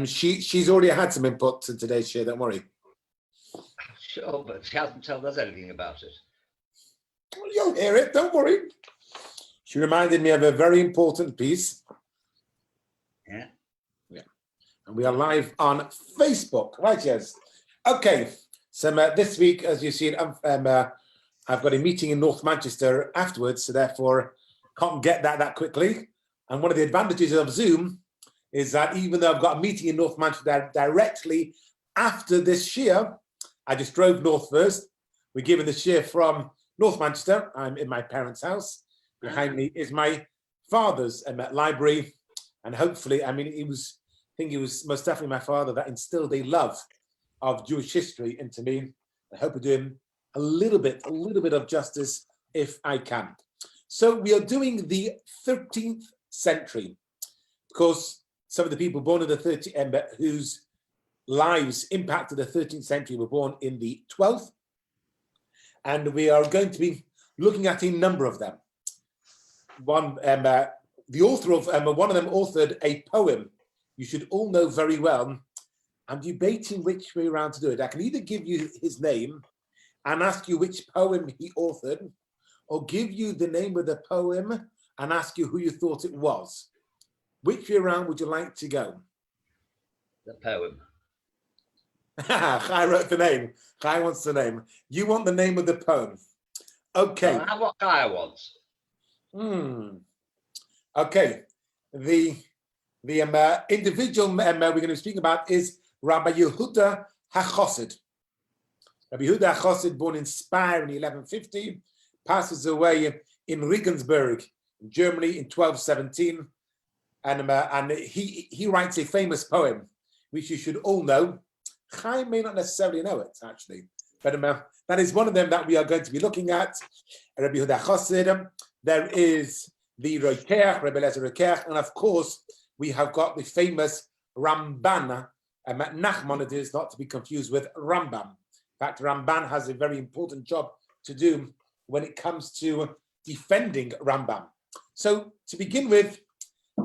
She's already had some input in today's share, don't worry. Sure, but she hasn't told us anything about it. Well, you'll hear it, don't worry. She reminded me of a very important piece. Yeah. And we are live on Facebook. Right, yes. Okay, so this week, as you've seen, I've got a meeting in North Manchester afterwards, so therefore can't get that quickly. And one of the advantages of Zoom is that even though I've got a meeting in North Manchester directly after this shir, I just drove north first. We're given the shir from North Manchester. I'm in my parents' house. Behind me is my father's library. And hopefully, I mean, I think it was most definitely my father that instilled a love of Jewish history into me. I hope we're doing a little bit of justice if I can. So we are doing the 13th century. Of course, some of the people born in the 13th, whose lives impacted the 13th century were born in the 12th. And we are going to be looking at a number of them. One, the author of one of them authored a poem you should all know very well. I'm debating which way around to do it. I can either give you his name and ask you which poem he authored, or give you the name of the poem and ask you who you thought it was. Which way around would you like to go? The poem. Chai wrote the name. Chai wants the name. You want the name of the poem. Okay. How what Chai wants? Okay. The individual we're going to be speaking about is Rabbi Yehuda HaChossid. Rabbi Yehuda HaChossid, born in Speyer in 1150, passes away in Regensburg, Germany in 1217. And he writes a famous poem, which you should all know. Chaim may not necessarily know it, actually. But that is one of them that we are going to be looking at. Rabbi Yehuda HaChossid. There is the Rokeach, Rabbi Eliezer Rokeach, and of course, we have got the famous Ramban, Nachman, it is not to be confused with Rambam. In fact, Ramban has a very important job to do when it comes to defending Rambam. So to begin with,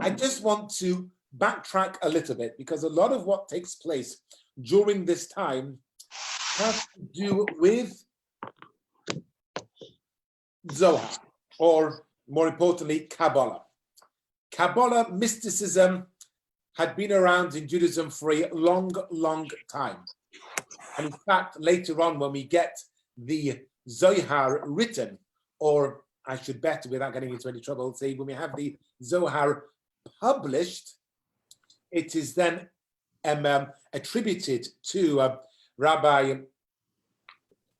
I just want to backtrack a little bit because a lot of what takes place during this time has to do with Zohar, or more importantly, Kabbalah. Kabbalah mysticism had been around in Judaism for a long, long time. And in fact, later on, when we get the Zohar written, or I should better, without getting into any trouble, say when we have the Zohar published, it is then attributed to Rabbi,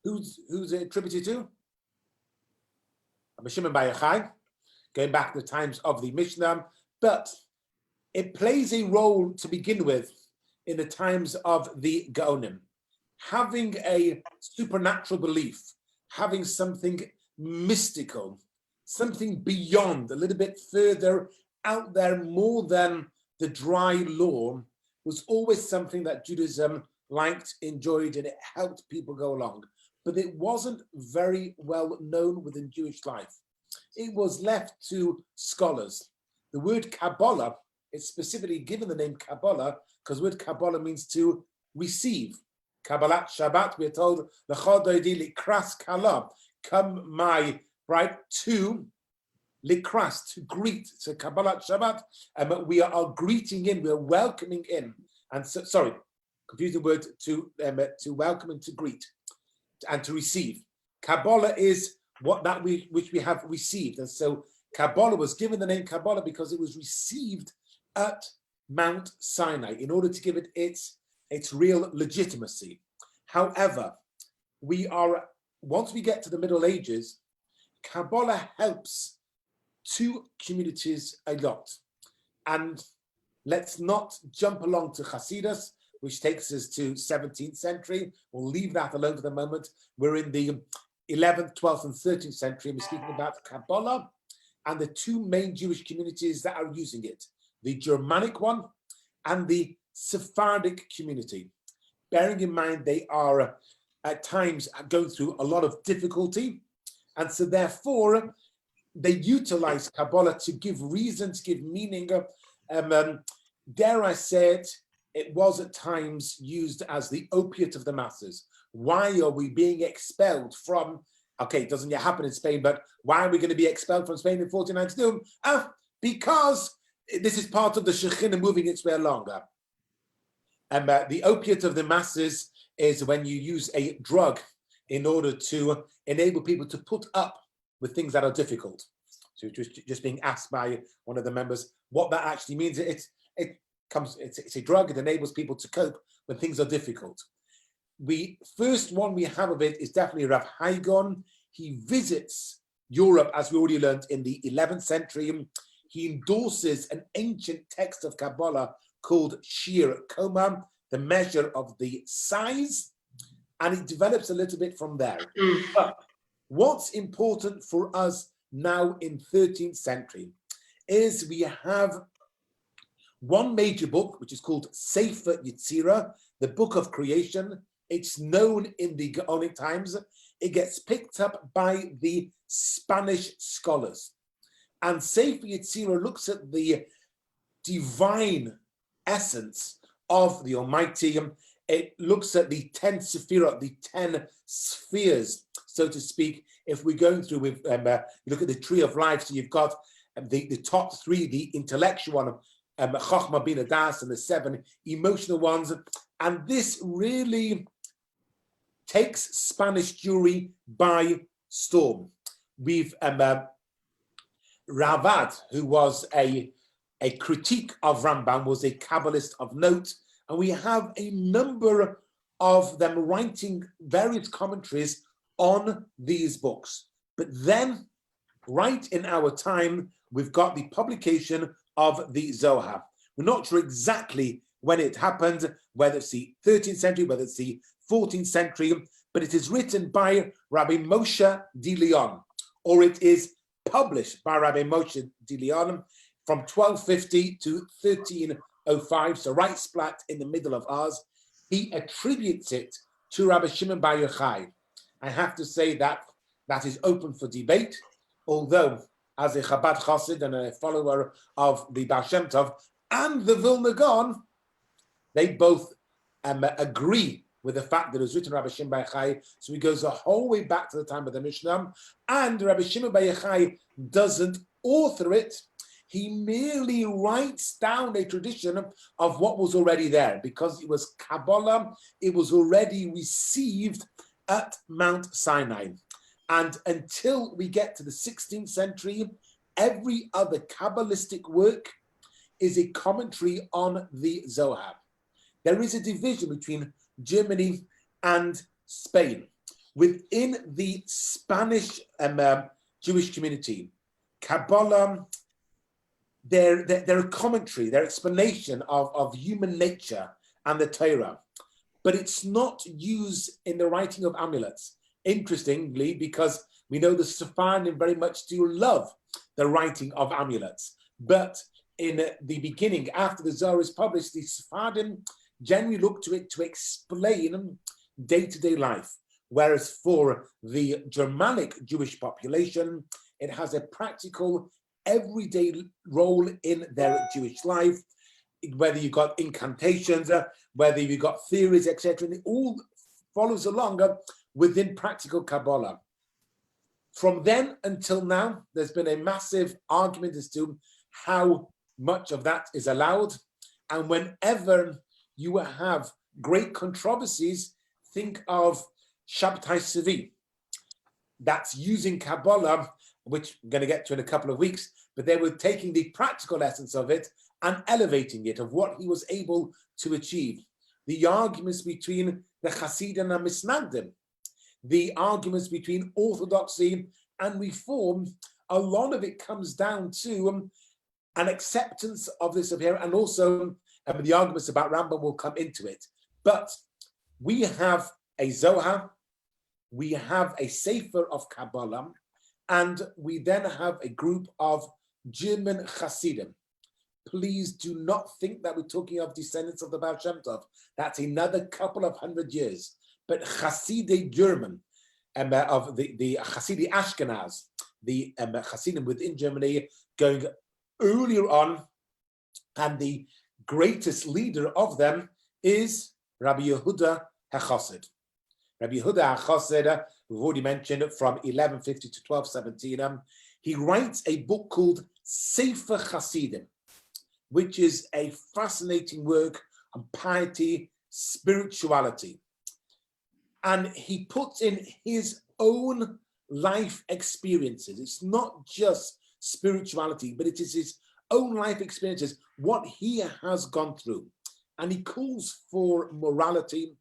who's it attributed to? Rabbi Shimon Bar Yochai, going back to the times of the Mishnah, but it plays a role to begin with in the times of the Gaonim. Having a supernatural belief, having something mystical, something beyond, a little bit further out there, more than the dry law, was always something that Judaism liked, enjoyed, and it helped people go along. But it wasn't very well known within Jewish life. It was left to scholars. The word Kabbalah is specifically given the name Kabbalah because the word Kabbalah means to receive. Kabbalat Shabbat, we're told, L'chol doidi likras kala, come my bride to likras, to greet. So Kabbalat Shabbat, we are greeting in, we're welcoming in. And so, sorry, confuse the word to welcome and to greet and to receive. Kabbalah is which we have received. And so Kabbalah was given the name Kabbalah because it was received at Mount Sinai in order to give it its real legitimacy. However, once we get to the Middle Ages, Kabbalah helps two communities a lot. And let's not jump along to Hasidus, which takes us to 17th century. We'll leave that alone for the moment. We're in the 11th, 12th, and 13th century, and we're speaking about Kabbalah and the two main Jewish communities that are using it, the Germanic one and the Sephardic community. Bearing in mind they are at times going through a lot of difficulty, and so therefore they utilize Kabbalah to give reason, to give meaning, dare I say it, it was at times used as the opiate of the masses. Why are we being expelled from, okay, it doesn't yet happen in Spain, but why are we going to be expelled from Spain in 1492? Because this is part of the Shekhinah moving its way along. The opiate of the masses is when you use a drug in order to enable people to put up with things that are difficult. So just being asked by one of the members what that actually means. It's a drug. It enables people to cope when things are difficult. The first one we have of it is definitely Rav Haigon. He visits Europe, as we already learned, in the 11th century. He endorses an ancient text of Kabbalah called Shir Koma, the measure of the size, and it develops a little bit from there. But what's important for us now in 13th century is we have one major book, which is called Sefer Yetzirah, the Book of Creation. It's known in the Gaonic times. It gets picked up by the Spanish scholars. And Sefer Yetzirah looks at the divine essence of the Almighty. It looks at the 10 sephirot, the 10 spheres, so to speak. If we're going through with, you look at the tree of life, so you've got the top three, the intellectual one, Chochmah, Bina, Das, and the 7 emotional ones. And this really takes Spanish Jewry by storm. We've Ravad, who was a critique of Rambam, was a Kabbalist of note, and we have a number of them writing various commentaries on these books. But then, right in our time, we've got the publication of the Zohar. We're not sure exactly when it happened, whether it's the 13th century, whether it's the 14th century, but it is written by Rabbi Moshe de Leon, or it is published by Rabbi Moshe de Leon from 1250 to 1305, so right splat in the middle of ours. He attributes it to Rabbi Shimon bar Yochai. I have to say that that is open for debate, although as a Chabad Chassid and a follower of the Baal Shem Tov and the Vilna Gaon, they both agree with the fact that it was written Rabbi Shimon bar Yochai. So he goes the whole way back to the time of the Mishnah, and Rabbi Shimon bar Yochai doesn't author it. He merely writes down a tradition of what was already there, because it was Kabbalah, it was already received at Mount Sinai. And until we get to the 16th century, every other Kabbalistic work is a commentary on the Zohar. There is a division between Germany and Spain. Within the Spanish Jewish community, Kabbalah, their commentary, their explanation of human nature and the Torah, but it's not used in the writing of amulets. Interestingly, because we know the Sephardim very much do love the writing of amulets, but in the beginning, after the Zohar is published, the Sephardim generally look to it to explain day-to-day life, whereas for the Germanic Jewish population, it has a practical, everyday role in their Jewish life, whether you've got incantations, whether you've got theories, etc., and it all follows along within practical Kabbalah. From then until now, there's been a massive argument as to how much of that is allowed, and whenever you have great controversies, think of Shabtai Sevi. That's using Kabbalah, which I'm going to get to in a couple of weeks, but they were taking the practical essence of it and elevating it, of what he was able to achieve. The arguments between the Hasidim and Misnagdim, the arguments between orthodoxy and reform, a lot of it comes down to an acceptance of this here, and also the arguments about Rambam will come into it. But we have a Zohar, we have a Sefer of Kabbalah, and we then have a group of German Hasidim. Please do not think that we're talking of descendants of the Baal Shem Tov. That's another couple of 100 years. But Hasidic German, of the Hasidic Ashkenaz, the Hasidim within Germany, going earlier on, and the greatest leader of them is Rabbi Yehuda HaChassid. Rabbi Yehuda HaChassid, we've already mentioned, from 1150 to 1217, he writes a book called Sefer Chasidim, which is a fascinating work on piety, spirituality. And he puts in his own life experiences. It's not just spirituality, but it is his own life experiences, what he has gone through. And he calls for morality,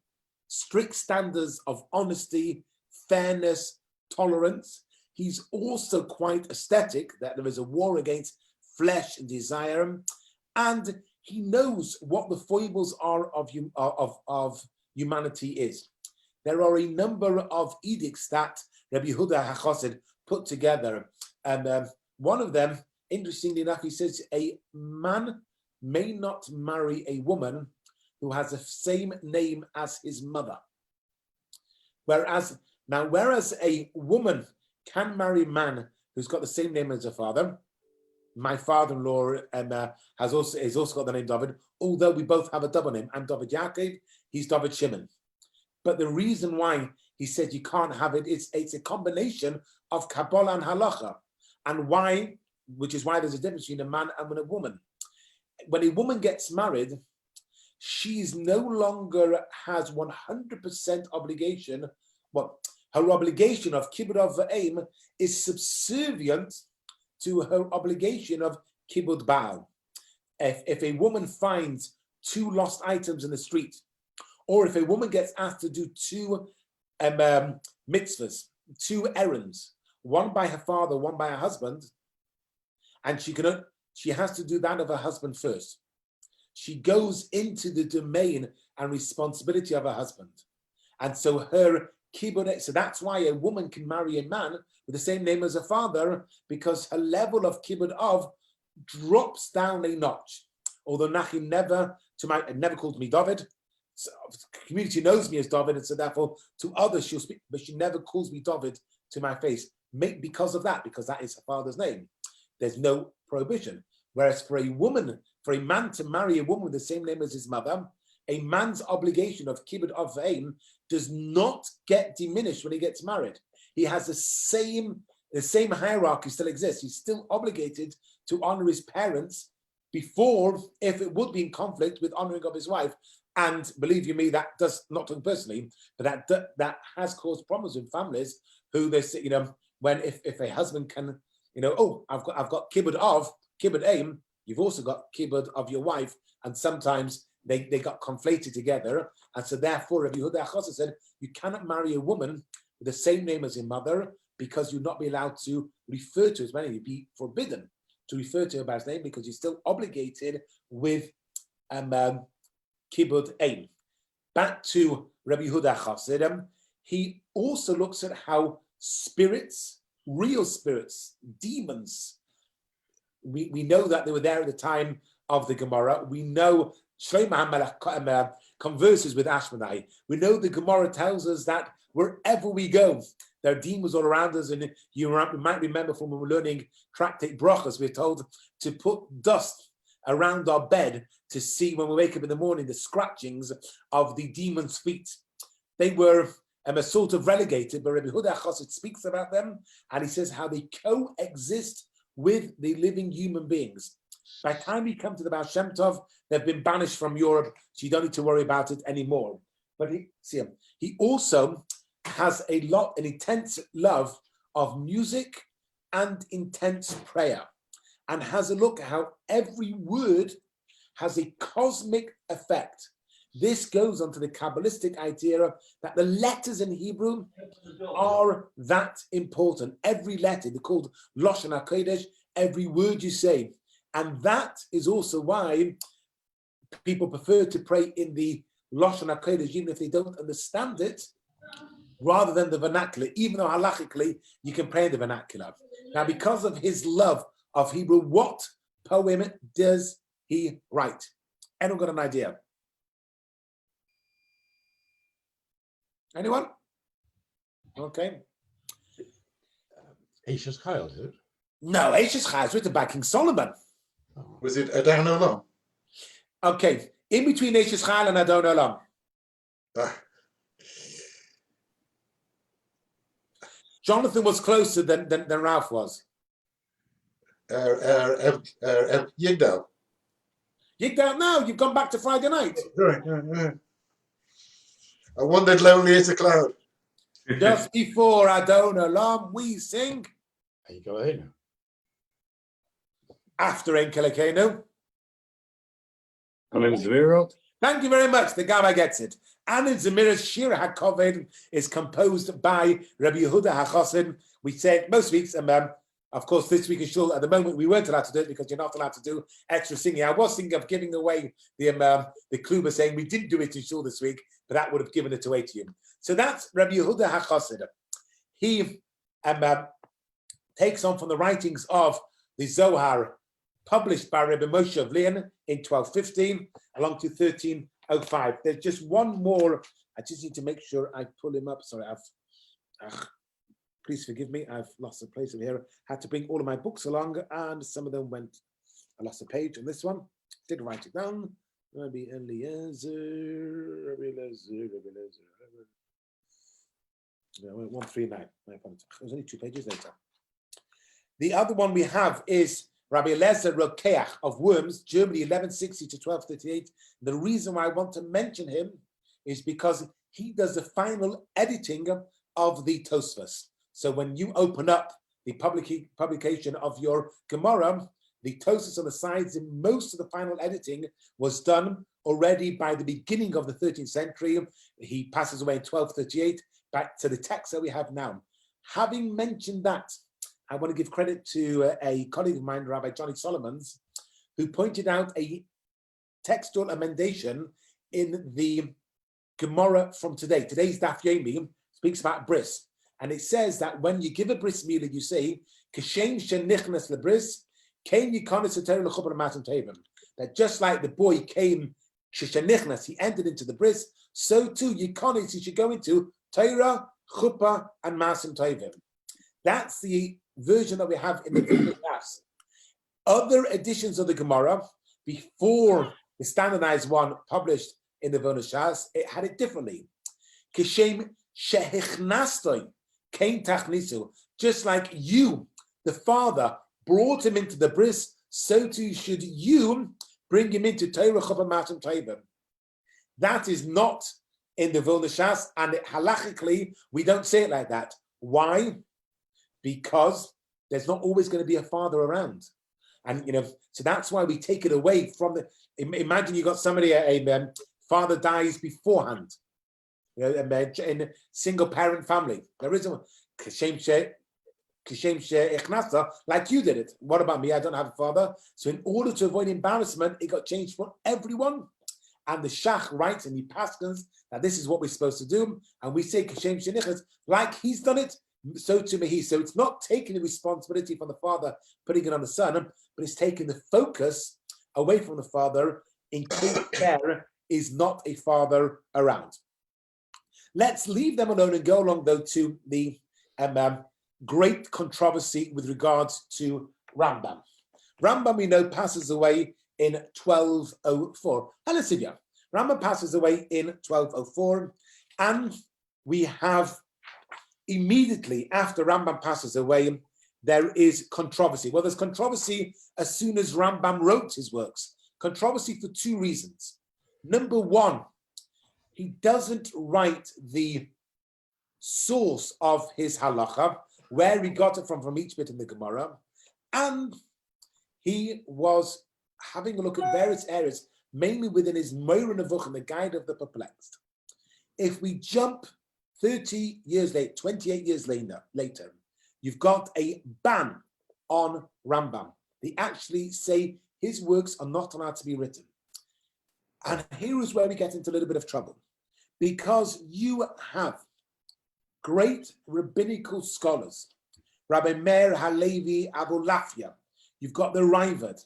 strict standards of honesty, fairness, tolerance. He's also quite aesthetic, that there is a war against flesh and desire. And he knows what the foibles are of humanity is. There are a number of edicts that Rabbi Yehuda HaChassid put together. And one of them, interestingly enough, he says a man may not marry a woman who has the same name as his mother. Whereas a woman can marry a man who's got the same name as her father. My father-in-law has also got the name David, although we both have a double name. I'm David Yaakov, he's David Shimon. But the reason why he said you can't have it, it's a combination of Kabbalah and Halacha. And why, which is why there's a difference between a man and a woman. When a woman gets married, she's no longer has 100% obligation. Well, her obligation of kibbud av v'eim is subservient to her obligation of kibbud baal. If a woman finds 2 lost items in the street, or if a woman gets asked to do 2 mitzvahs, 2 errands, one by her father, one by her husband, and she has to do that of her husband first. She goes into the domain and responsibility of her husband. And so her kibbud, so that's why a woman can marry a man with the same name as her father, because her level of kibbud of drops down a notch. Although Nachim never called me David, so the community knows me as David, and so therefore to others she'll speak, but she never calls me David to my face. Because of that, because that is her father's name. There's no prohibition. Whereas for a man to marry a woman with the same name as his mother, a man's obligation of kibbud av v'eim does not get diminished when he gets married. He has the same hierarchy still exists. He's still obligated to honor his parents before, if it would be in conflict with honoring of his wife. And believe you me, that does, not talking personally, but that has caused problems in families who they say, when if a husband can, I've got kibbud aim, you've also got kibbud of your wife, and sometimes they got conflated together. And so therefore, Rabbi Yehuda HaChassid said, you cannot marry a woman with the same name as your mother, because you'll not be allowed to refer to as many. You'd be forbidden to refer to her by his name, because you're still obligated with kibbud aim. Back to Rabbi Yehuda HaChassid, he also looks at how spirits, real spirits, demons, we know that they were there at the time of the Gemara. We know Shlomo HaMelech converses with Ashmedai. We know the Gemara tells us that wherever we go, there are demons all around us. And you might remember from when we're learning Tractate Brachos, we're told to put dust around our bed to see when we wake up in the morning the scratchings of the demon's feet. They were a sort of relegated, but Rabbi Yehuda HaChassid speaks about them, and he says how they coexist with the living human beings. By the time we come to the Baal Shem Tov, they've been banished from Europe, so you don't need to worry about it anymore. But he also has an intense love of music and intense prayer, and has a look at how every word has a cosmic effect. This goes on to the Kabbalistic idea that the letters in Hebrew are that important. Every letter, they're called Lashon HaKodesh, every word you say. And that is also why people prefer to pray in the Lashon HaKodesh, even if they don't understand it, rather than the vernacular, even though halachically you can pray in the vernacular. Now, because of his love of Hebrew, what poem does he write? Anyone got an idea? Anyone? Okay. Eishes Chayil, is it? No, Eishes Chayil is written by King Solomon. Was it Adon Olam? Okay, in between Eishes Chayil and Adon Olam. Jonathan was closer than Ralph was. Yigdal. Yigdal, now you've gone back to Friday night. Right. I wandered lonely as a cloud. Just before Adon Olam, we sing. There you go ahead. After Ein Kelekenu. Alan Zvirot. Thank you very much. The Gabbai gets it. Anan Zemira's Shir HaKoved is composed by Rabbi Yehuda HaChossid. We said most weeks, and of course this week in Shul, at the moment we weren't allowed to do it because you're not allowed to do extra singing. I was thinking of giving away the kluba saying we didn't do it in Shul this week, but that would have given it away to you. So that's Rabbi Yehuda HaChossid. He takes on from the writings of the Zohar, published by Rabbi Moshe of Leon in 1215, along to 1305. There's just one more. I just need to make sure I pull him up. Sorry, please forgive me. I've lost the place over here. Had to bring all of my books along, and some of them went. I lost a page on this one. Did write it down. Rabbi Eliezer. No, 139. My apologies. There's only 2 pages later. The other one we have is Rabbi Eliezer Rokeach of Worms, Germany, 1160 to 1238. The reason why I want to mention him is because he does the final editing of the Tosfos. So when you open up the publication of your Gemara, the Tosfos on the sides, and most of the final editing was done already by the beginning of the 13th century. He passes away in 1238, back to the text that we have now. Having mentioned that, I want to give credit to a colleague of mine, Rabbi Johnny Solomons, who pointed out a textual amendation in the Gemara from today. Today's Daf Yomi speaks about bris, and it says that when you give a bris milah, you say Kashem shenichnas lebris, came yikonis eter lechubar matam tevim. That just like the boy came shenichnas, he entered into the bris, so too yikonis he should go into Torah, chuppah, and matam tevim. That's the version that we have in the Vilna. Other editions of the Gemara, before the standardized one published in the Vilna Shas, it had it differently. Kishem shehichnastoi kein tachnisu. Just like you, the father, brought him into the bris, so too should you bring him into Torah Chuppah Matam Tevim. That is not in the Vilna Shas, and halachically, we don't say it like that. Why? Because there's not always going to be a father around. And, so that's why we take it away from the, imagine you got somebody, a father dies beforehand, in a single parent family. There isn't like you did it. What about me? I don't have a father. So in order to avoid embarrassment, it got changed for everyone. And the Shach writes and he paskins that this is what we're supposed to do. And we say Kashem Shenichas, like he's done it, so to me. So it's not taking the responsibility from the father, putting it on the son, but it's taking the focus away from the father in case there is not a father around. Let's leave them alone and go along, though, to the great controversy with regards to Rambam. Rambam, we know, passes away in 1204. Halasidia. Rambam passes away in 1204, and we have immediately after Rambam passes away, there is controversy. Well, there's controversy as soon as Rambam wrote his works. Controversy for 2 reasons. Number 1, he doesn't write the source of his halacha, where he got it from each bit in the Gemara, and he was having a look at various areas, mainly within his Moira Nevuchim, the Guide of the Perplexed. If we jump 30 years later, 28 years later, you've got a ban on Rambam. They actually say his works are not allowed to be written. And here is where we get into a little bit of trouble, because you have great rabbinical scholars, Rabbi Meir Halevi Abulafia, you've got the Ravad,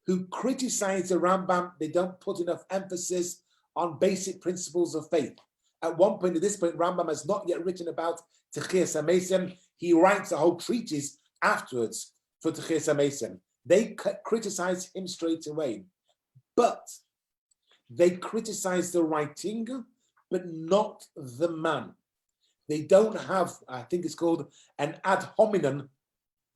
who criticize the Rambam. They don't put enough emphasis on basic principles of faith. At one point, at this point, Rambam has not yet written about Techias HaMesim. He writes a whole treatise afterwards for Techias HaMesim. They criticize him straight away. But They criticize the writing, but not the man. They don't have, I think it's called an ad hominem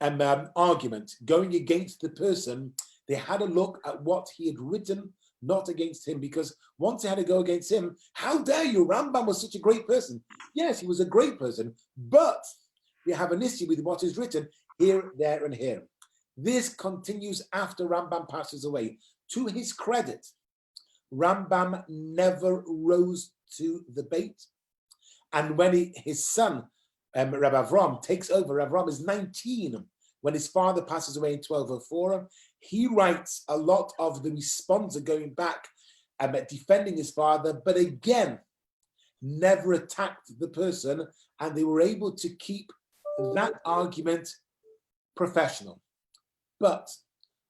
argument, going against the person. They had a look at what he had written, not against him, because once they had to go against him, how dare you, Rambam was such a great person. Yes, he was a great person, but we have an issue with what is written here, there, and here. This continues after Rambam passes away. To his credit, Rambam never rose to the bait. And when his son, Rabbi Avram, takes over, Avram is 19 when his father passes away in 1204. He writes a lot of the response going back defending his father, but again, never attacked the person, and they were able to keep that argument professional. But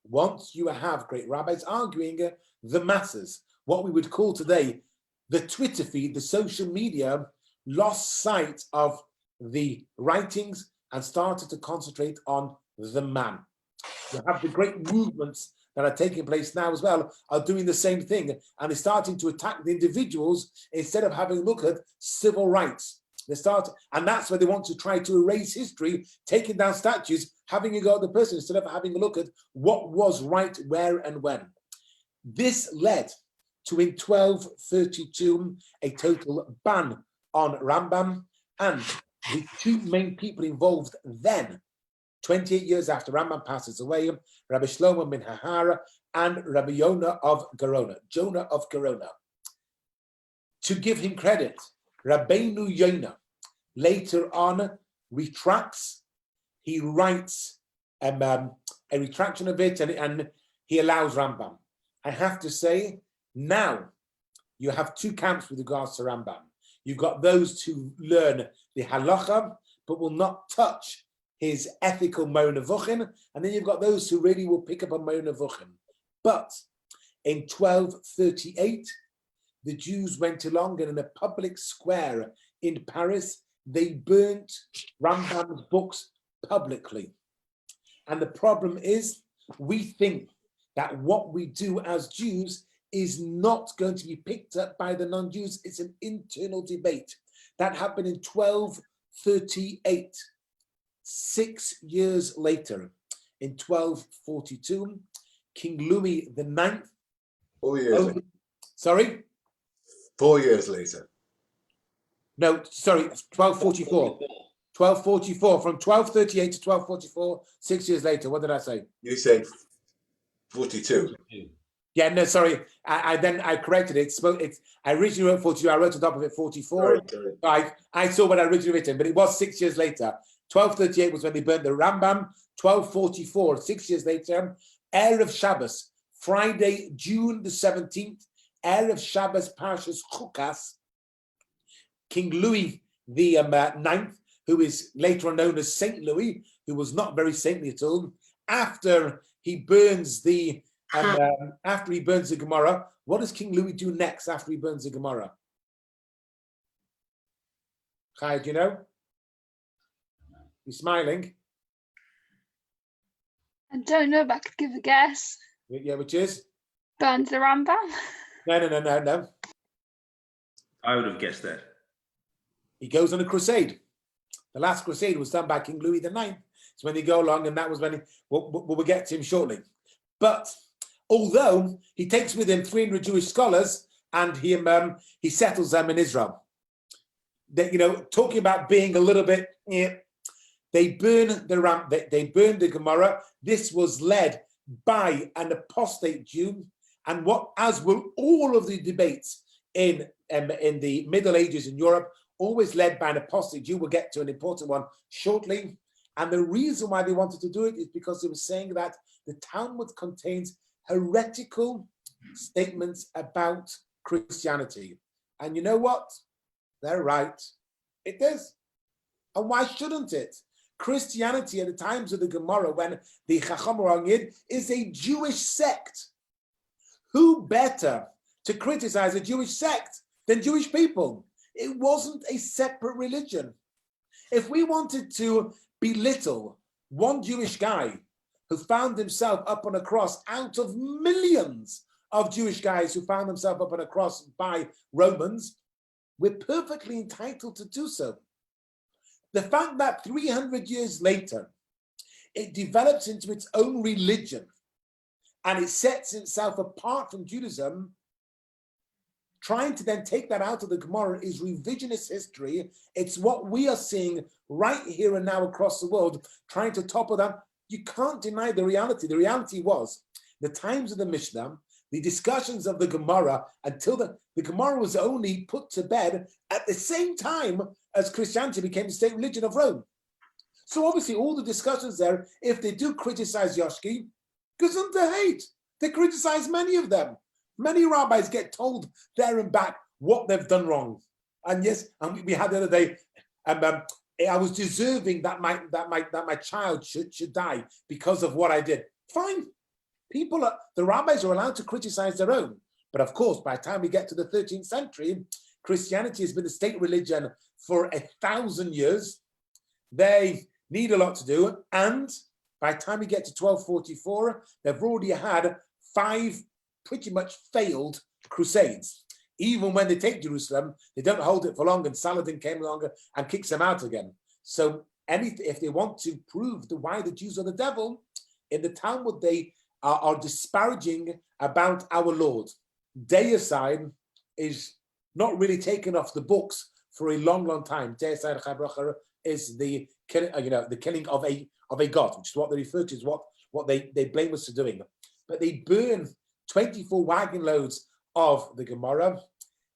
once you have great rabbis arguing, the masses, what we would call today the Twitter feed, the social media, lost sight of the writings and started to concentrate on the man. You have the great movements that are taking place now as well, are doing the same thing, and they're starting to attack the individuals instead of having a look at civil rights. They start, and that's where they want to try to erase history, taking down statues, having a go at the person instead of having a look at what was right, where, and when. This led to, in 1232, a total ban on Rambam, and the two main people involved then, 28 years after Rambam passes away, Rabbi Shlomo ben Hahara and Rabbi Jonah of Gerona. To give him credit, Rabbeinu Yonah later on retracts. He writes a retraction of it, and he allows Rambam. I have to say, now you have two camps with regards to Rambam. You've got those who learn the halacha, but will not touch his ethical Moreh Nevuchim, and then you've got those who really will pick up on Moreh Nevuchim. But in 1238, the Jews went along, and in a public square in Paris, they burnt Rambam's books publicly. And the problem is, we think that what we do as Jews is not going to be picked up by the non-Jews. It's an internal debate. That happened in 1238. 6 years later, in 1242, King Louis IX. 4 years later. Sorry? 4 years later. No, sorry, 1244. 1244, from 1238 to 1244, 6 years later. What did I say? You said 42. Yeah, no, sorry. I corrected it. I originally wrote 42. I wrote on top of it 44. Sorry. I saw what I originally written, but it was 6 years later. 1238 was when they burnt the Rambam. 1244, 6 years later, Erev Shabbos, Friday, June the 17th, Erev Shabbos, Parshas Chukas, King Louis the Ninth, who is later on known as Saint Louis, who was not very saintly at all, after he burns the Gemara. What does King Louis do next after he burns the Gemara? Chai, do you know? You're smiling. I don't know, but I could give a guess. Yeah, which is? Burns the Rambam. No. I would have guessed that. He goes on a crusade. The last crusade was done by King Louis IX. So when they go along, and that was when we'll get to him shortly. But although he takes with him 300 Jewish scholars, and he settles them in Israel. Talking about being a little bit, they burn the Gemara. This was led by an apostate Jew, and as will all of the debates in the Middle Ages in Europe, always led by an apostate Jew. We'll get to an important one shortly. And the reason why they wanted to do it is because they were saying that the Talmud contains heretical statements about Christianity. And you know what? They're right. It is. And why shouldn't it? Christianity at the times of the Gemara, when the Chacham Rangid is a Jewish sect. Who better to criticize a Jewish sect than Jewish people? It wasn't a separate religion. If we wanted to belittle one Jewish guy who found himself up on a cross out of millions of Jewish guys who found themselves up on a cross by Romans, we're perfectly entitled to do so. The fact that 300 years later, it develops into its own religion and it sets itself apart from Judaism, trying to then take that out of the Gemara is revisionist history. It's what we are seeing right here and now across the world, trying to topple that. You can't deny the reality. The reality was the times of the Mishnah, the discussions of the Gemara, until the Gemara was only put to bed at the same time as Christianity became the state religion of Rome. So obviously all the discussions there, if they do criticize Yoshki, gesundheit hate. They criticize many of them. Many rabbis get told there and back what they've done wrong. And yes, and we had the other day, I was deserving that my child should die because of what I did. Fine. The rabbis are allowed to criticize their own. But of course, by the time we get to the 13th century, Christianity has been the state religion for 1,000 years. They need a lot to do. And by the time we get to 1244, they've already had 5 pretty much failed crusades. Even when they take Jerusalem, they don't hold it for long, and Saladin came along and kicks them out again. So if they want to prove why the Jews are the devil, in the Talmud they are disparaging about our Lord. Deicide is not really taken off the books for a long, long time. Deicide Chabracha is the killing of a god, which is what they refer to as what they blame us for doing. But they burn 24 wagon loads of the Gemara.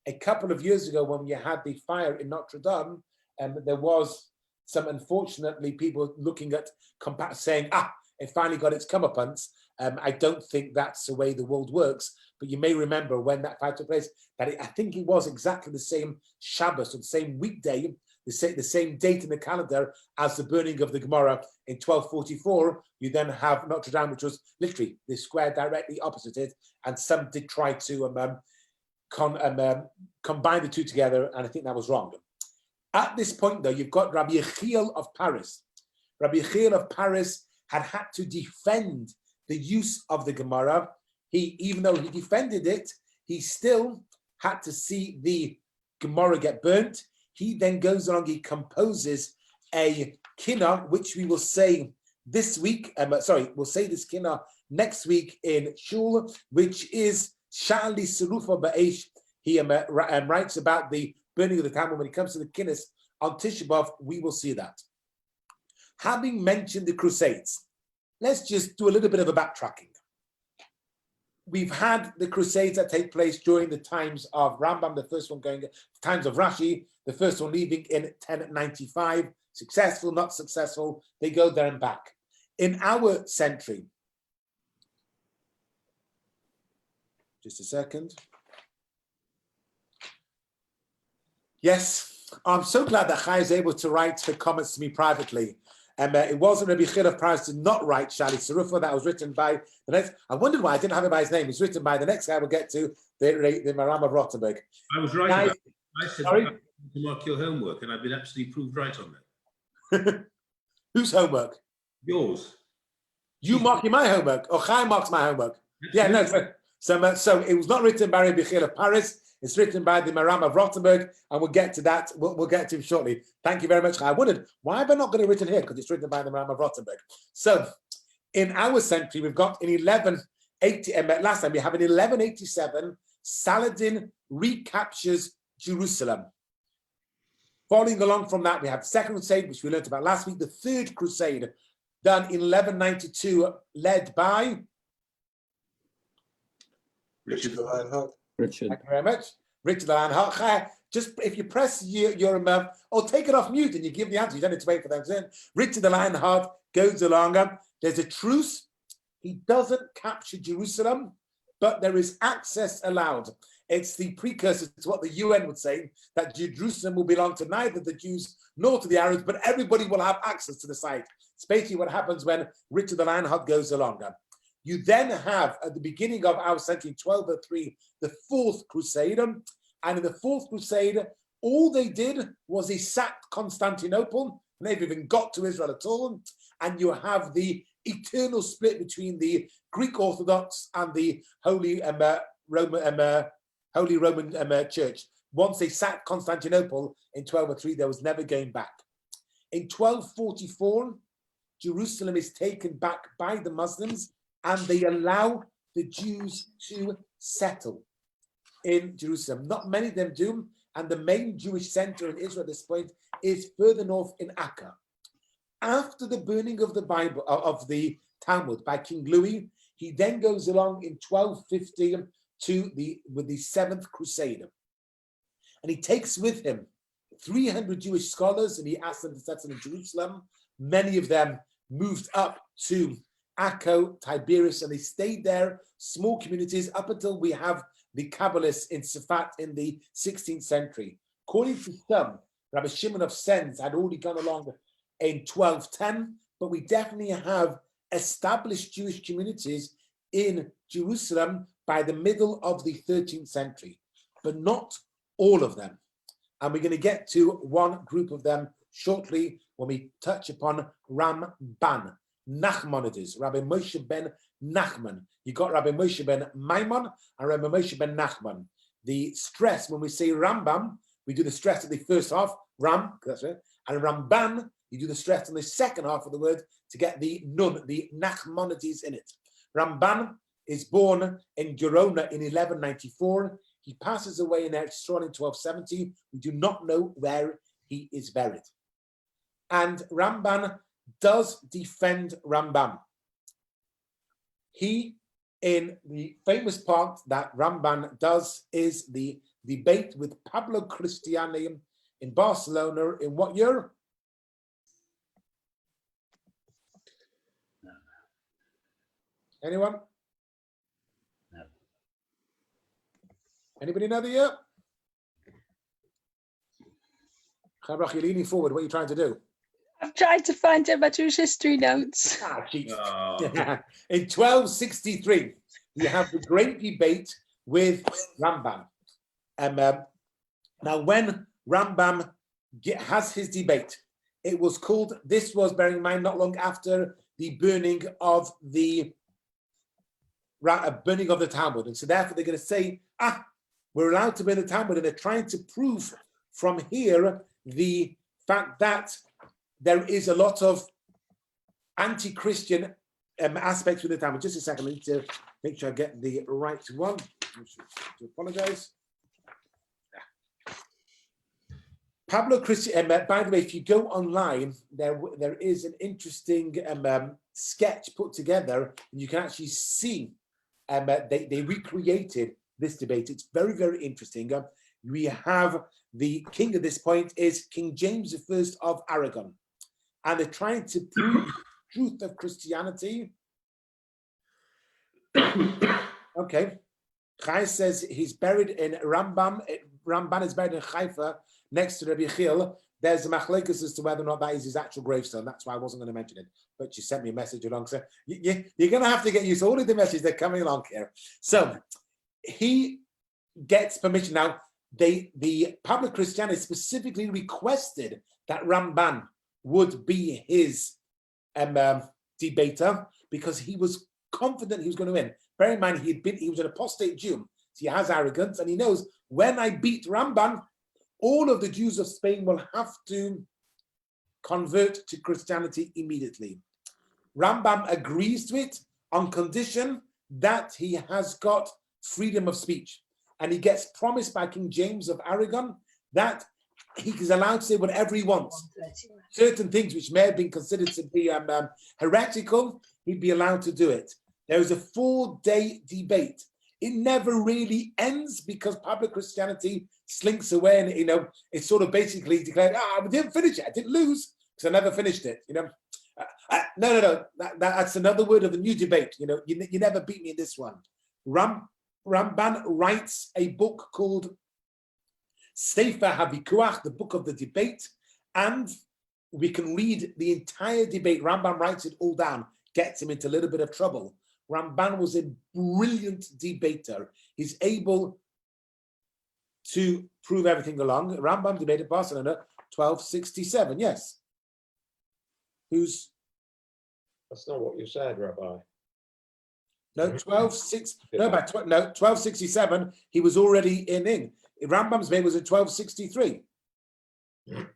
A couple of years ago, when you had the fire in Notre Dame, there was some, unfortunately, people looking at saying, it finally got its comeuppance. I don't think that's the way the world works. But you may remember when that fire took place, that I think it was exactly the same Shabbos, or the same weekday, the same date in the calendar as the burning of the Gemara in 1244. You then have Notre Dame, which was literally the square directly opposite it, and some did try to combine the two together, and I think that was wrong. At this point, though, you've got Rabbi Yechiel of Paris. Rabbi Yechiel of Paris had to defend the use of the Gemara. Even though he defended it, he still had to see the Gemara get burnt. He then goes along, he composes a kinnah, which we will say this week, we'll say this kinnah next week in Shul, which is Shali Serufa Ba'esh. He writes about the burning of the Talmud. When it comes to the kinnahs on Tisha B'Av, we will see that. Having mentioned the Crusades, let's just do a little bit of a backtracking. We've had the Crusades that take place during the times of Rambam, the first one going, times of Rashi, the first one leaving in 1095, successful, not successful, they go there and back. In our century, just a second. Yes, I'm so glad that Chai is able to write her comments to me privately. It wasn't Rabbi Yechiel of Paris did not write Shali Serufa. That was written by the next. I wondered why I didn't have it by his name. It's written by the next guy we'll get to, the Maram of Rothenburg. I was right. Guys, I said sorry? to mark your homework, and I've been absolutely proved right on that. Whose homework? Yours. You marking my homework, or Chai marks my homework? Yeah, no. So it was not written by Rabbi Yechiel of Paris. It's written by the Maram of Rothenburg, and we'll get to that. We'll get to him shortly. Thank you very much. I wondered, why have I not got it written here? Because it's written by the Maram of Rothenburg. So in our century, we've got in 1180, last time we have in 1187, Saladin recaptures Jerusalem. Following along from that, we have the Second Crusade, which we learned about last week, the Third Crusade, done in 1192, led by Richard the Lionheart. Richard. Thank you very much. Richard the Lionheart. Just if you press your or take it off mute and you give the answer, you don't need to wait for them to say. Richard the Lionheart goes along. There's a truce. He doesn't capture Jerusalem, but there is access allowed. It's the precursor to what the UN would say, that Jerusalem will belong to neither the Jews nor to the Arabs, but everybody will have access to the site. It's basically what happens when Richard the Lionheart goes along. You then have, at the beginning of our century, 1203, the Fourth Crusade. And in the Fourth Crusade, all they did was they sacked Constantinople. They never even got to Israel at all. And you have the eternal split between the Greek Orthodox and the Holy Roman Church. Once they sacked Constantinople in 1203, there was never going back. In 1244, Jerusalem is taken back by the Muslims, and they allow the Jews to settle in Jerusalem. Not many of them do, and the main Jewish center in Israel at this point is further north in Akka. After the burning of the Bible, of the Talmud by King Louis, he then goes along in 1250 with the Seventh Crusade. And he takes with him 300 Jewish scholars, and he asks them to settle in Jerusalem. Many of them moved up to Akko, Tiberias, and they stayed there, small communities, up until we have the Kabbalists in Safat in the 16th century. According to some, Rabbi Shimon of Sens had already gone along in 1210, but we definitely have established Jewish communities in Jerusalem by the middle of the 13th century, but not all of them. And we're going to get to one group of them shortly when we touch upon Ramban, Nachmanides, Rabbi Moshe ben Nachman. You got Rabbi Moshe ben Maimon and Rabbi Moshe ben Nachman. The stress, when we say Rambam, we do the stress at the first half, Ram, that's right, and Ramban, you do the stress on the second half of the word to get the nun, the Nachmanides in it. Ramban is born in Gerona in 1194. He passes away in Eretz Yisrael in 1270. We do not know where he is buried. And Ramban does defend Rambam. He, in the famous part that Ramban does, is the debate with Pablo Cristiani in Barcelona in what year? Anyone? No. Anybody know the year? Chabrach, you're leaning forward. What are you trying to do? I've tried to find out my Jewish history notes. Ah, cheat. Oh, In 1263, we have the great debate with Rambam. Now, when Rambam has his debate, it was called, this was, bearing in mind, not long after the burning of the Talmud. And so therefore they're going to say, we're allowed to burn the Talmud. And they're trying to prove from here the fact that there is a lot of anti-Christian aspects with the Talmud. Just a second, I need to make sure I get the right one. I apologize. Pablo Cristian, by the way, if you go online, there is an interesting sketch put together, and you can actually see they recreated this debate. It's very, very interesting. We have the king at this point is King James I of Aragon, and they're trying to prove the truth of Christianity. Okay. Chai says he's buried in Rambam. Ramban is buried in Haifa next to Rabbi Chil. There's a machlekes as to whether or not that is his actual gravestone. That's why I wasn't going to mention it. But she sent me a message along. So you're going to have to get used to all of the messages that are coming along here. So he gets permission. Now, the Public Christianity specifically requested that Ramban would be his debater because he was confident he was going to win. Bear in mind, he was an apostate Jew. So he has arrogance, and he knows when I beat Ramban, all of the Jews of Spain will have to convert to Christianity immediately. Rambam agrees to it on condition that he has got freedom of speech. And he gets promised by King James of Aragon that he is allowed to say whatever he wants. Certain things which may have been considered to be heretical, he'd be allowed to do it. There was a 4-day debate. It never really ends because public Christianity slinks away, and it's sort of basically declared, I didn't finish it. I didn't lose because I never finished it. No. That's another word of the new debate. You never beat me in this one. Ramban writes a book called Sefer HaVikuach, the book of the debate, and we can read the entire debate. Ramban writes it all down, gets him into a little bit of trouble. Ramban was a brilliant debater. He's able to prove everything along. Rambam debated Barcelona 1267. Yes. That's not what you said, Rabbi. No, 1267, he was already in. Rambam's made was in 1263. Did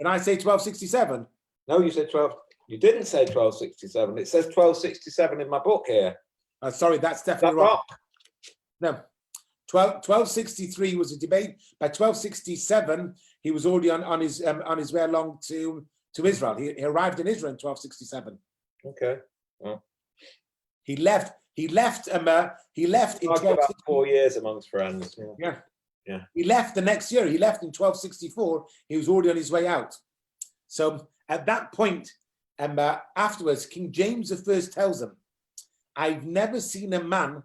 I say 1267? No, you said 12. You didn't say 1267. It says 1267 in my book here. Sorry, that's Is that definitely wrong. wrong? No, 1263 was a debate. By 1267, he was already on his way along to Israel. He arrived in Israel in 1267. Okay. He left in Talked about 4 years amongst friends. Yeah. Yeah. He left the next year. He left in 1264. He was already on his way out. So at that point, afterwards, King James I tells him, "I've never seen a man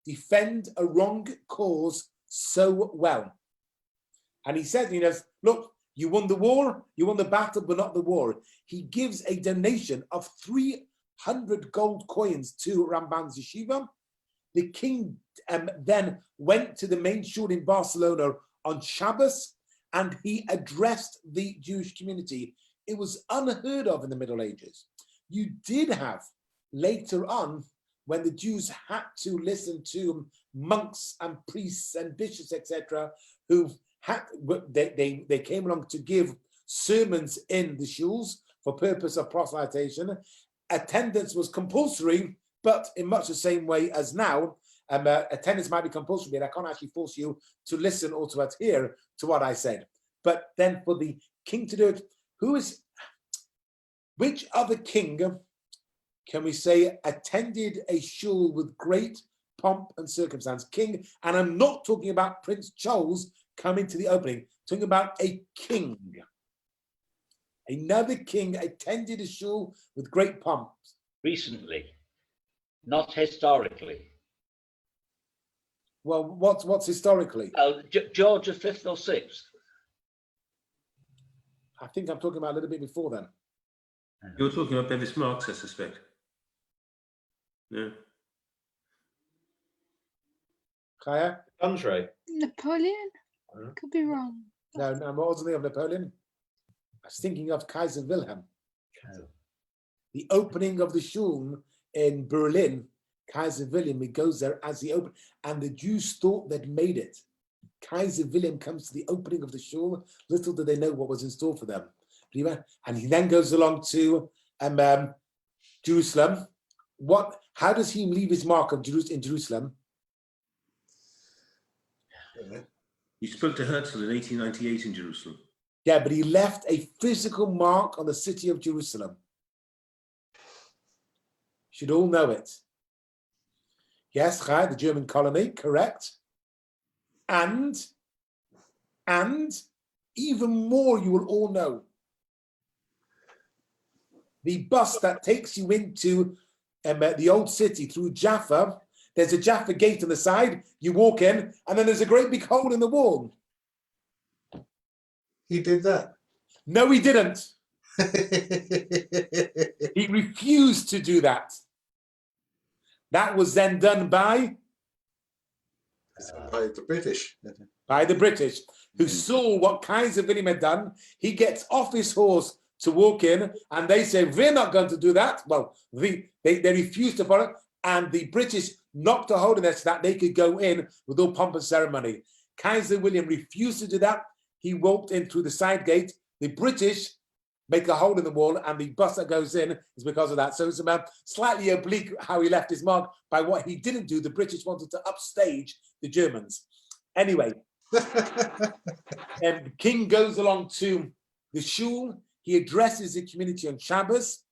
defend a wrong cause so well." And he said, look, you won the war, you won the battle, but not the war. He gives a donation of 300 gold coins to Ramban's yeshiva. The king then went to the main shul in Barcelona on Shabbos, and he addressed the Jewish community. It was unheard of in the Middle Ages. You did have later on, when the Jews had to listen to monks and priests and bishops, etc., who they came along to give sermons in the shuls for purpose of proselytation. Attendance was compulsory, but in much the same way as now, attendance might be compulsory, but I can't actually force you to listen or to adhere to what I said. But then for the king to do it, which other king can we say attended a shul with great pomp and circumstance? King, and I'm not talking about Prince Charles coming to the opening, talking about a king. Another king attended a shul with great pomp. Recently, not historically. Well, what's historically? George V or VI. I think I'm talking about a little bit before then. You're talking about Bevis Marks, I suspect. No. Chaya? Country. Napoleon? Huh? Could be wrong. No, I wasn't thinking of Napoleon. I was thinking of Kaiser Wilhelm. The opening of the shul in Berlin, Kaiser Wilhelm, he goes there as the open, and the Jews thought they'd made it. Kaiser Wilhelm comes to the opening of the shul, little did they know what was in store for them. And he then goes along to Jerusalem. How does he leave his mark in Jerusalem? You spoke to Herzl in 1898 in Jerusalem. Yeah, but he left a physical mark on the city of Jerusalem. Should all know it. Yes, Chai, the German colony, correct. And even more, you will all know. The bus that takes you into the old city through Jaffa, there's a Jaffa gate on the side, you walk in, and then there's a great big hole in the wall. He did that. No, he didn't. He refused to do that. That was then done by the British. By the British, who saw what Kaiser Wilhelm had done. He gets off his horse to walk in, and they say, "We're not going to do that." Well, they refused to follow, and the British knocked a hole in there so that they could go in with all pomp and ceremony. Kaiser William refused to do that. He walked in through the side gate. The British make a hole in the wall, and the bus that goes in is because of that. So it's slightly oblique how he left his mark by what he didn't do. The British wanted to upstage the Germans. Anyway, the king goes along to the shul. He addresses the community on Shabbos.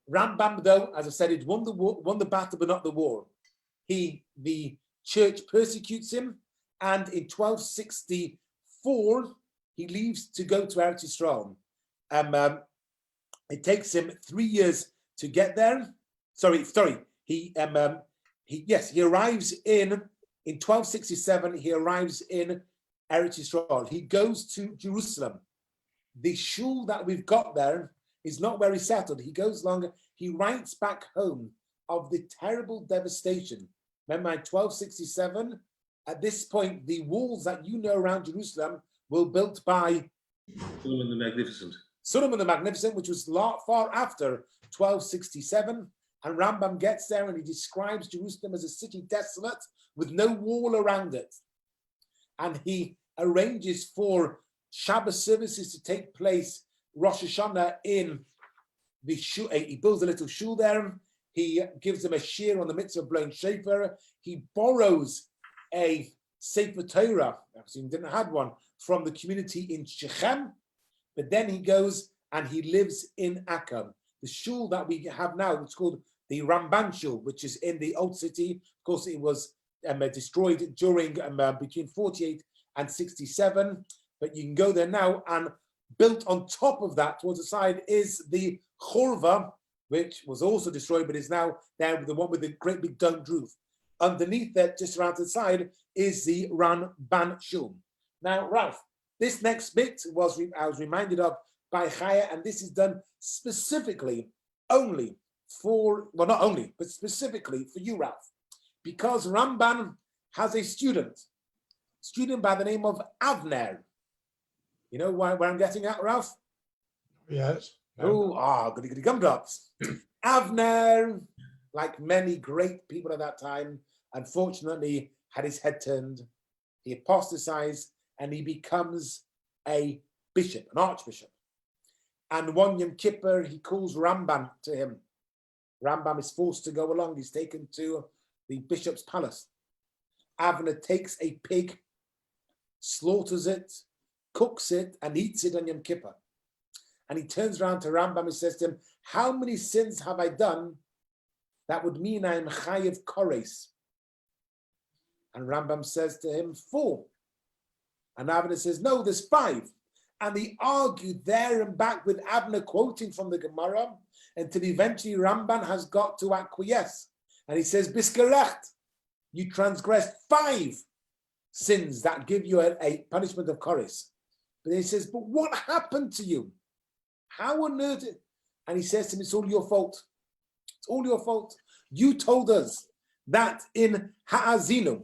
Rambam, though, as I said, it won the battle, but not the war. The church persecutes him, and in 1264, he leaves to go to Eretz Yisrael. It takes him 3 years to get there. He arrives in 1267. He arrives in Eretz Yisrael. He goes to Jerusalem. The shul that we've got there is not where he settled. He goes along. He writes back home of the terrible devastation. Remember, in 1267, at this point, the walls that you know around Jerusalem were built by Solomon the Magnificent. Solomon the Magnificent, which was far after 1267, and Rambam gets there and he describes Jerusalem as a city desolate with no wall around it. And he arranges for Shabbos services to take place, Rosh Hashanah, in the shul. He builds a little shul there. He gives them a shir on the mitzvah of blowing shofar. He borrows a Sefer Torah, he didn't have one, from the community in Shechem, but then he goes and he lives in Akkam. The shul that we have now, it's called the Ramban Shul, which is in the Old City. Of course, it was destroyed during between 48 and 67, but you can go there now, and built on top of that towards the side is the Chorva, which was also destroyed, but is now there, the one with the great big domed roof. Underneath that, just around to the side, is the Ramban Shul. Now, Ralph, this next bit I was reminded of by Chaya, and this is done specifically only for, well, not only, but specifically for you, Ralph, because Ramban has a student by the name of Avner. You know where I'm getting at, Ralph? Yes. Goody gumdrops. Avner, like many great people at that time, unfortunately had his head turned. He apostatized and he becomes a bishop, an archbishop. And one Yom Kippur, he calls Rambam to him. Rambam is forced to go along. He's taken to the bishop's palace. Avner takes a pig, slaughters it, cooks it, and eats it on Yom Kippur. And he turns around to Rambam and says to him, how many sins have I done that would mean I am chayiv kores? And Rambam says to him, 4. And Avner says, no, there's 5. And they argued there and back with Avner quoting from the Gemara until eventually Ramban has got to acquiesce. And he says, Biskerecht, you transgressed 5 sins that give you a punishment of kores. But then he says, but what happened to you? How on earth? And he says to him, it's all your fault. It's all your fault. You told us that in Ha'azinu,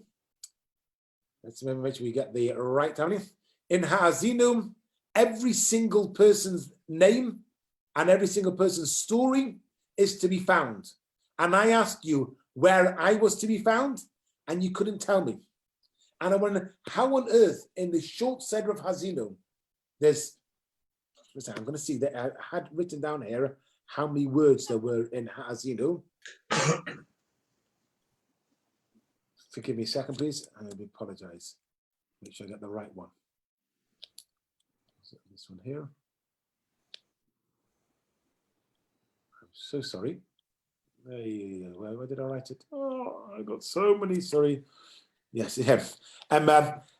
let's remember, make sure we get the right time. In Ha'azinu, every single person's name and every single person's story is to be found. And I asked you where I was to be found, and you couldn't tell me. And I wonder, how on earth, in the short Seder of Hazinu, there's, I'm going to see that I had written down here how many words there were in Hazinu. Forgive me a second, please. I apologize. Make sure I get the right one. So this one here. I'm so sorry. Where did I write it? Oh, I got so many. Sorry. Yes, yeah.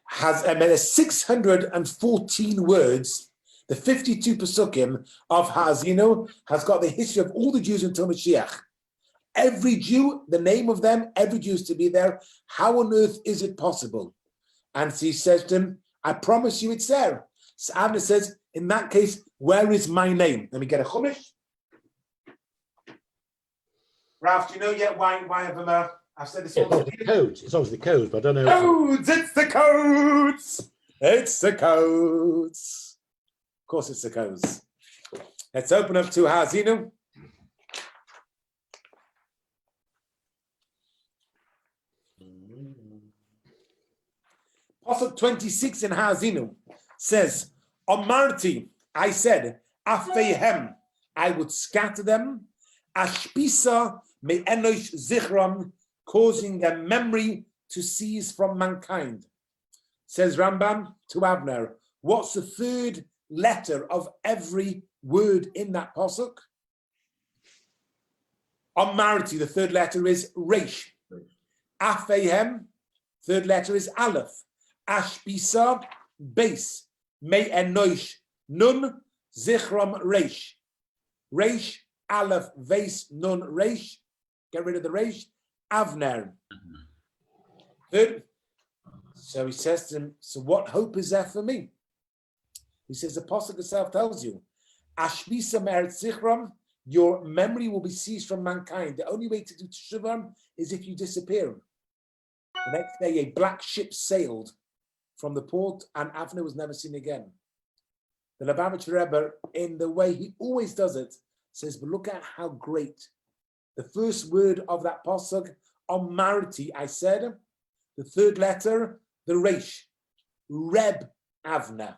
Has 614 words. The 52 Pesukim of Ha'azinu has got the history of all the Jews until Mashiach. Every Jew, the name of them, every Jew is to be there. How on earth is it possible? And he says to him, I promise you it's there. So Avner says, in that case, where is my name? Let me get a chumash. Ralph, do you know yet why I've said this all the codes. It's obviously the codes, but I don't know. Codes, it's the codes. It's the codes. Of course, it's the codes. Let's open up to Ha'azinu. Pasuk 26 in Ha'azinu says, Omarti, I said, Afeihem, I would scatter them, Ashpisa me enosh zichram, causing their memory to cease from mankind. Says Rambam to Avner, what's the third letter of every word in that pasuk? Omarti, the third letter is Reish. Afeihem, third letter is Aleph. Ashbisa, base. Me enosh, nun, zichram, reish. Reish, aleph, vase, nun, reish. Get rid of the reish. Avner. Third. So he says to him, so what hope is there for me? He says, the Apostle itself tells you, Ashbisa me'eretz zichram, your memory will be seized from mankind. The only way to do teshuvah is if you disappear. The next day, a black ship sailed from the port, and Avner was never seen again. The Lubavitcher Rebbe, in the way he always does it, says, but look at how great. The first word of that pasuk, Omarti, I said. The third letter, the Resh, Reb Avner.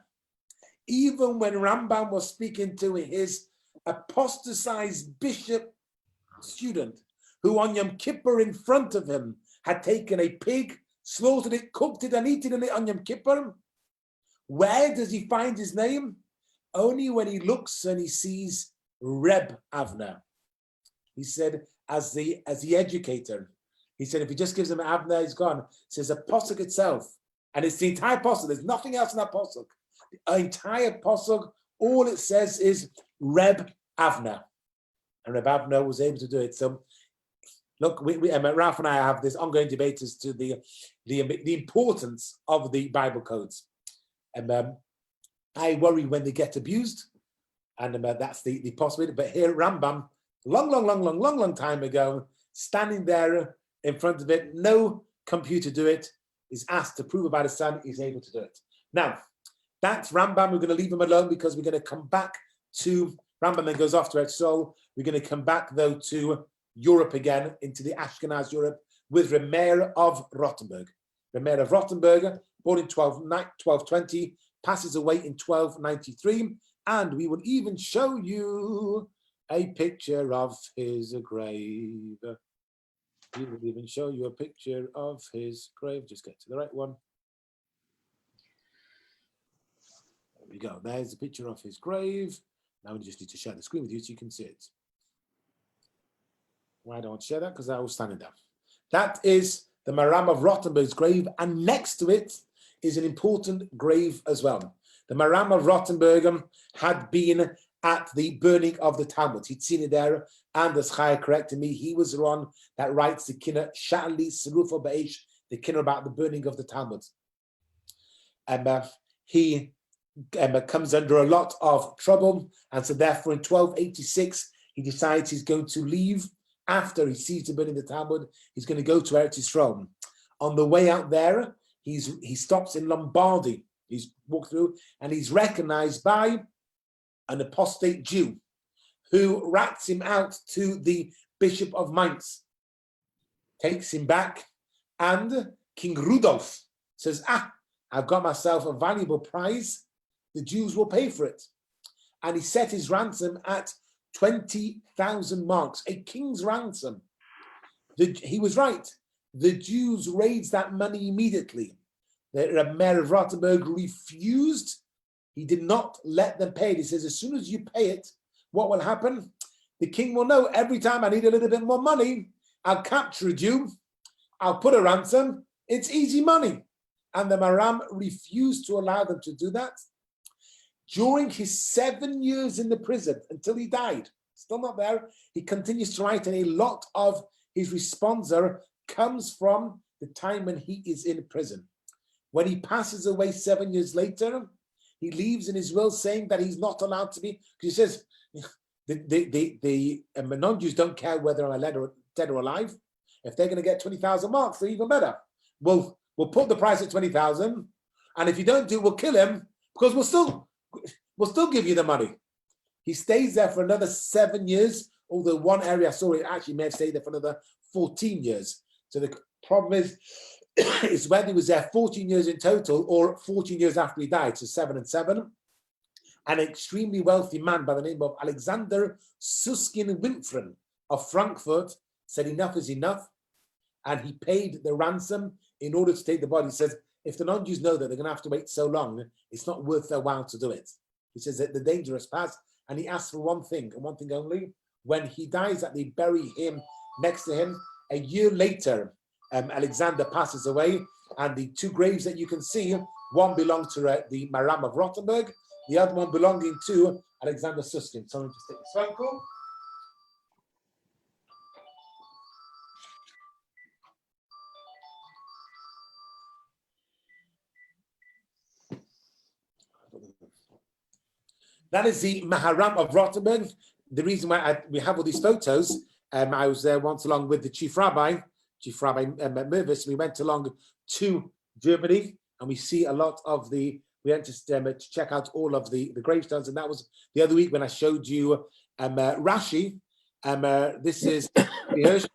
Even when Rambam was speaking to his apostatized bishop student, who on Yom Kippur in front of him had taken a pig, slaughtered it, cooked it, and eaten it on Yom Kippur, where does he find his name? Only when he looks and he sees Reb Avner. He said, as the educator, he said, if he just gives him Avner, he's gone. It says a pasuk itself, and it's the entire pasuk. There's nothing else in that pasuk. The entire pasuk, all it says is Reb Avner, and Reb Avner was able to do it. So, look, Ralph and I have this ongoing debate as to the importance of the Bible codes, and I worry when they get abused, and that's the possibility. But here, Rambam, long time ago, standing there in front of it, no computer do it, is asked to prove about his son, he's able to do it. Now, that's Rambam. We're going to leave him alone because we're going to come back to Rambam, then goes off to Etzol. We're going to come back, though, to Europe again, into the Ashkenaz Europe, with Remeir of Rothenburg. Remeir of Rothenburg, born in 1220, passes away in 1293, and we will even show you a picture of his grave. We will even show you a picture of his grave. Just get to the right one. There we go. There's a picture of his grave. Now we just need to share the screen with you so you can see it. Why don't I share that? Because I was standing there. That is the Maram of Rothenburg's grave, and next to it is an important grave as well. The Maram of Rothenburg had been at the burning of the Talmud. He'd seen it there, and as Chaya corrected me, he was the one that writes the Kinnah Sha'ali Serufa Ba'esh, the Kinnah about the burning of the Talmud. And he comes under a lot of trouble, and so therefore in 1286, he decides he's going to leave. After he sees the burning of the Talmud, he's going to go to Eretz Yisrael. On the way out there, he stops in Lombardy. He's walked through, and he's recognized by an apostate Jew who rats him out to the Bishop of Mainz, takes him back, and King Rudolf says, I've got myself a valuable prize. The Jews will pay for it. And he set his ransom at 20,000 marks, a king's ransom. He was right. The Jews raised that money immediately. The Mayor of Rothenburg refused. He did not let them pay it. He says, as soon as you pay it, what will happen? The king will know every time I need a little bit more money, I'll capture a Jew, I'll put a ransom, it's easy money. And the Maram refused to allow them to do that. During his 7 years in the prison, until he died, still not there, he continues to write, and a lot of his responser comes from the time when he is in prison. When he passes away 7 years later, he leaves in his will saying that he's not allowed to be, because he says, the non-Jews don't care whether I'm dead or alive. If they're going to get 20,000 marks, they're even better. We'll put the price at 20,000, and if you don't do, we'll kill him, because we'll still give you the money. He stays there for another 7 years, although one area I saw it actually may have stayed there for another 14 years. So the problem is whether he was there 14 years in total or 14 years after he died, so 7 and 7. An extremely wealthy man by the name of Alexander Susskind-Winfren of Frankfurt said enough is enough, and he paid the ransom in order to take the body. He says, if the non-Jews know that they're going to have to wait so long, it's not worth their while to do it. He says that the danger has passed, and he asks for one thing, and one thing only. When he dies, that they bury him next to him. A year later, Alexander passes away, and the two graves that you can see, one belonged to the Maram of Rothenburg, the other one belonging to Alexander Susskind. So let me just take this phone call. That is the Maharam of Rothenburg. The reason why we have all these photos, I was there once along with the Chief Rabbi Mervis. We went along to Germany, and we see a lot of we went to check out all of the gravestones, and that was the other week when I showed you Rashi. This is Hirsch.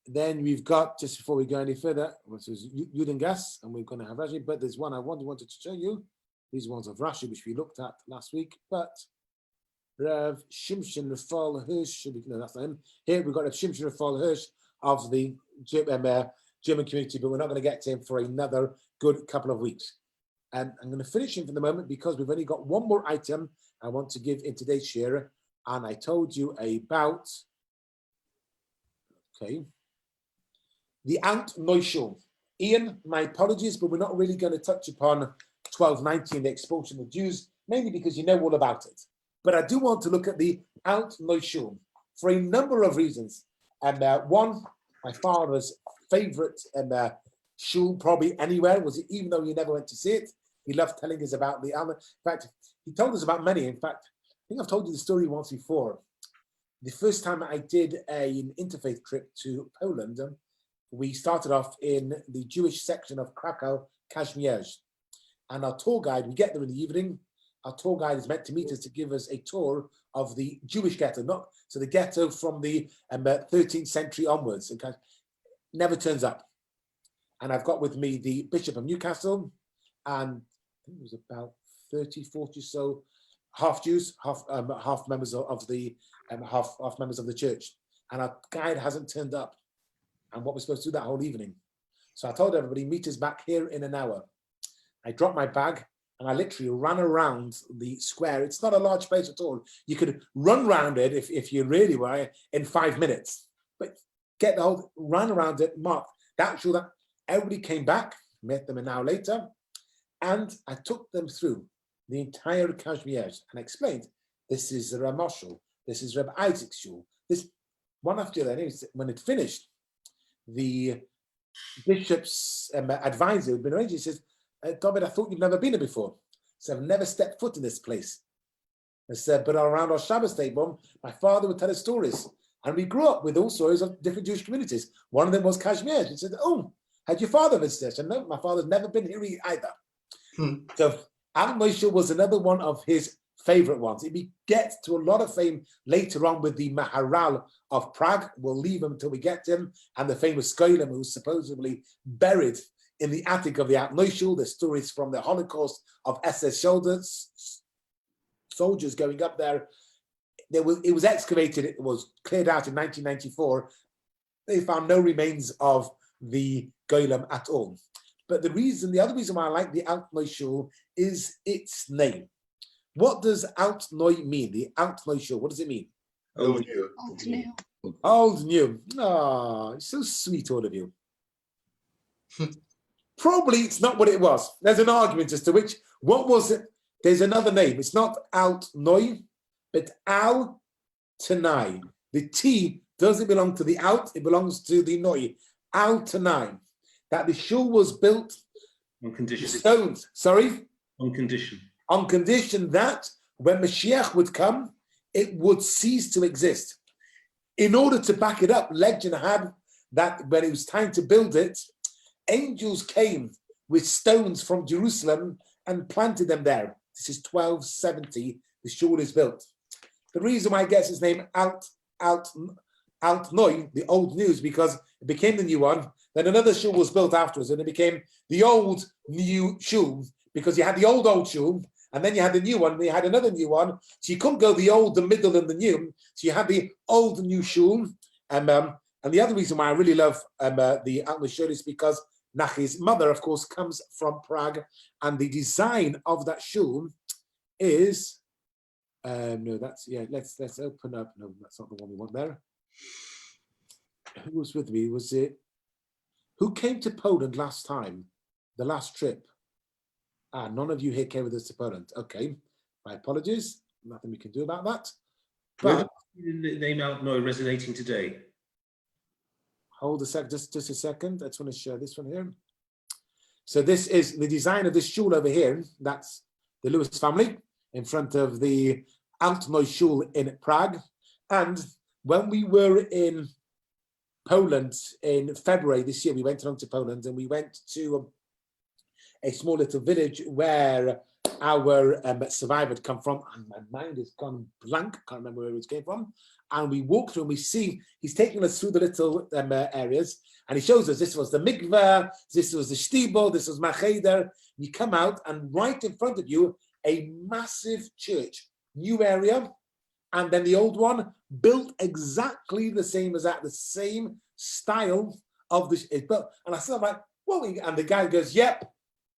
Then we've got, just before we go any further, which is Yudengas, and we're going to have Rashi, but there's one I wanted to show you. These ones of Rashi, which we looked at last week, but Rav Shimshon Rafal Hirsch, no, that's not him. Here we've got Rav Shimshon Rafal Hirsch of the German community, but we're not going to get to him for another good couple of weeks. I'm going to finish him for the moment because we've only got one more item I want to give in today's share, and I told you about, okay, the Ant Neuschul. Ian, my apologies, but we're not really going to touch upon 1219, the expulsion of Jews, mainly because you know all about it. But I do want to look at the Ant Neuschul for a number of reasons. And one, my father's favorite shul probably anywhere was, even though he never went to see it, he loved telling us about the Ant. In fact, he told us about many. In fact, I think I've told you the story once before. The first time I did an interfaith trip to Poland, we started off in the Jewish section of Krakow, Kazimierz. And our tour guide, we get there in the evening, our tour guide is meant to meet us to give us a tour of the Jewish ghetto, so the ghetto from the 13th century onwards, and never turns up. And I've got with me the Bishop of Newcastle, and I think it was about 30, 40 so half Jews, half members of the half members of the church. And our guide hasn't turned up. And what we're supposed to do that whole evening. So I told everybody, meet us back here in an hour. I dropped my bag and I literally ran around the square. It's not a large place at all. You could run around it if you really were in 5 minutes. But get the whole, run around it, mark. That everybody came back, met them an hour later, and I took them through the entire Kazimierz and explained, this is Reb Moshel, this is Reb Isaac's shul, this one after the other. When it finished, the bishop's advisor who'd been arranged, he says, David, I thought you've never been here before. So I've never stepped foot in this place. I said, but around our Shabbos table, my father would tell us stories. And we grew up with all stories of different Jewish communities. One of them was Kazimierz. He said, oh, had your father visited? I said, no, my father's never been here either. So Ant Neuschul was another one of his favorite ones. He gets to a lot of fame later on with the Maharal of Prague. We'll leave him until we get to him. And the famous Golem, who's supposedly buried in the attic of the Ant Neuschul. The stories from the Holocaust of SS soldiers going up there. It was excavated, it was cleared out in 1994. They found no remains of the Golem at all. But the other reason why I like the Ant Neuschul is its name. What does Ant Neu mean? The Ant Neuschul, what does it mean? Old new. Old new. Old new. Oh, so sweet, all of you. Probably it's not what it was. There's an argument as to which. What was it? There's another name. It's not Alt Neu, but Al Tanai. The T doesn't belong to the Alt, it belongs to the Neu. Al Tanai. That the shul was built On condition. stones. Sorry? On condition. On condition that when Mashiach would come, it would cease to exist. In order to back it up, legend had that when it was time to build it, angels came with stones from Jerusalem and planted them there. This is 1270, the shul is built. The reason why it gets its name Alt Neu, the old news, because it became the new one. Then another shul was built afterwards and it became the old new shul, because you had the old shul, and then you had the new one, and you had another new one. So you couldn't go the old, the middle, and the new. So you had the old and new shul. And the other reason why I really love the Ant Neuschul is because Nachi's mother, of course, comes from Prague, and the design of that shul is no, that's let's open up. No, that's not the one we want there. Who was with me? Was it who came to Poland last time? The last trip. None of you here came with us to Poland. Okay, my apologies. Nothing we can do about that. But The name Ant Neu resonating today. hold a sec, just a second. I just want to share this one here. So this is the design of this shul over here. That's the Lewis family in front of the Ant Neuschul in Prague. And when we were in Poland in February this year, we went along to Poland and we went to a small little village where our survivor had come from, and my mind has gone blank, can't remember where it came from. And we walk through and we see, he's taking us through the little areas, and he shows us this was the mikveh, this was the shtibel, this was macheder. You come out, and right in front of you, a massive church, new area, and then the old one, built exactly the same as that, the same style of this. And I said, I'm like, well, and the guy goes, yep.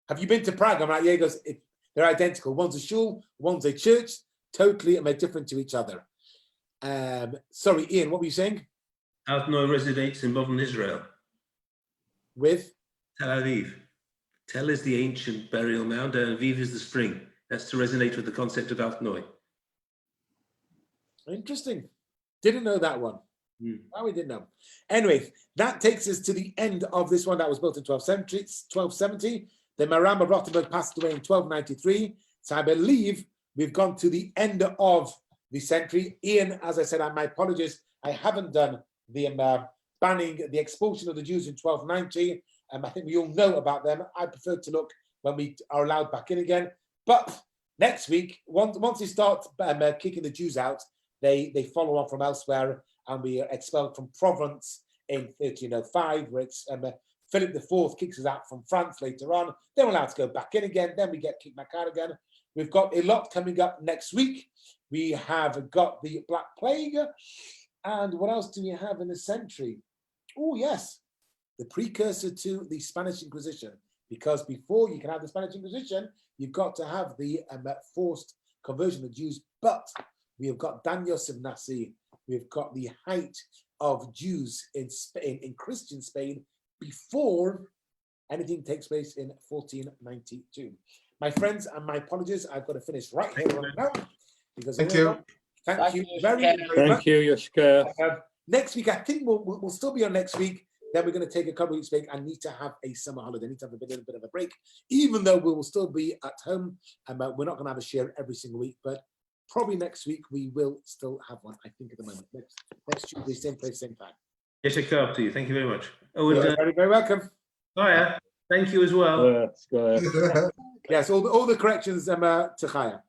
Have you been to Prague? I'm like, yeah. He goes, they're identical. One's a shul, one's a church, totally different to each other. Sorry, Ian, what were you saying? Altnoy resonates in modern Israel. With? Tel Aviv. Tel is the ancient burial mound, and Aviv is the spring. That's to resonate with the concept of Altnoy. Interesting. Didn't know that one. No, we didn't know. Anyway, that takes us to the end of this one that was built in 1270. The Maram of Rothenburg passed away in 1293. So I believe we've gone to the end of the century. Ian, as I said, my apologies. I haven't done the banning, the expulsion of the Jews in 1290. I think we all know about them. I prefer to look when we are allowed back in again. But next week, once they start kicking the Jews out, they follow on from elsewhere, and we are expelled from Provence in 1305, where it's Philip IV kicks us out from France later on. Then we're allowed to go back in again. Then we get kicked back out again. We've got a lot coming up next week. We have got the Black Plague. And what else do we have in the century? Oh, yes, the precursor to the Spanish Inquisition. Because before you can have the Spanish Inquisition, you've got to have the forced conversion of Jews. But we have got Dan Yosef Nasi. We've got the height of Jews in Spain, in Christian Spain, before anything takes place in 1492. My friends, and my apologies, I've got to finish right here right now. Because Thank you. Thank you very, Thank very much. Thank you, Yoshka. Next week, I think we'll still be on next week. Then we're going to take a couple of weeks break. I need to have a summer holiday. I need to have a little bit of a break, even though we will still be at home. And we're not going to have a share every single week, but probably next week we will still have one, I think, at the moment. Next Tuesday, same place, same time. Yes, I come to you. Thank you very much. Oh, and, You're very, very welcome. Chaya, thank you as well. Yes, all the corrections to Chaya.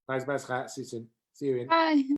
Nice, Chaya. See you soon. See you in. Bye.